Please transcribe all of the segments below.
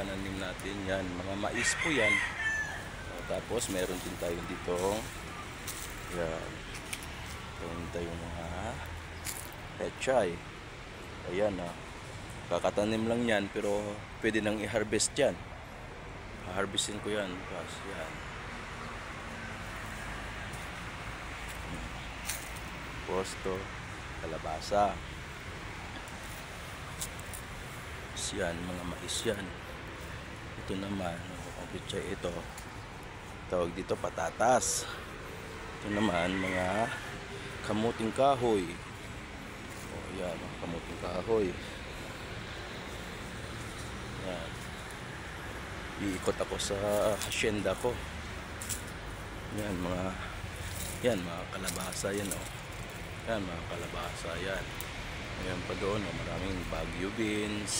pananim natin. Yan, mga mais po yan. Tapos meron din tayo dito. Yan. Meron tayong mga pechay. Ayan kakatanim lang yan, pero pwede nang i-harvest yan. Harvestin ko yan. Tapos yan. Posto, kalabasa. Yan, mga mais yan. Ito naman, ang pechay ito. Tawag dito patatas. Ito naman, mga kamuting kahoy. Yan, kamuting kahoy. Yan. Iikot ako sa hacienda ko. Yan, mga kalabasa yan Yan, mga kalabasa yan. Ayan pa doon, maraming Baguio beans.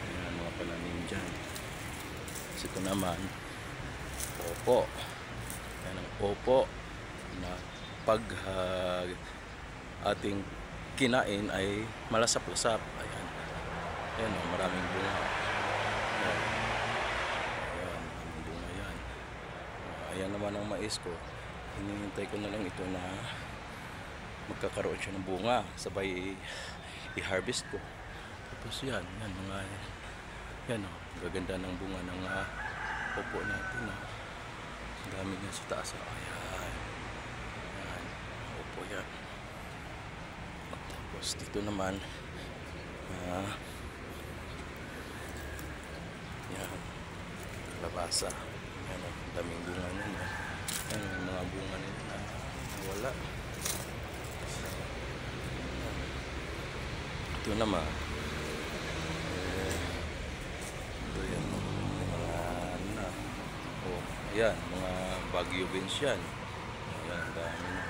Ayan, mga pananim dyan. Kasi ito naman, opo. Ayan ang opo na pag ating kinain ay malasap-lasap. Ayan. Ayan, maraming bunga. Ayan. Ayan, maraming bunga yan. Ayan naman ang mais ko. Hinihintay ko na lang ito na magkakaroon siya ng bunga, sabay i-harvest ko. Tapos yan mga yan gaganda ng bunga ng opo natin ang dami niya sa taas. Ayan, opo yan. Tapos dito naman yan, kalabasa. Yan, daming bunga niya. Yan, mga bunga nila wala. Ito naman ito yan mga ayan, mga Baguio beans yan. Ayan, dami na.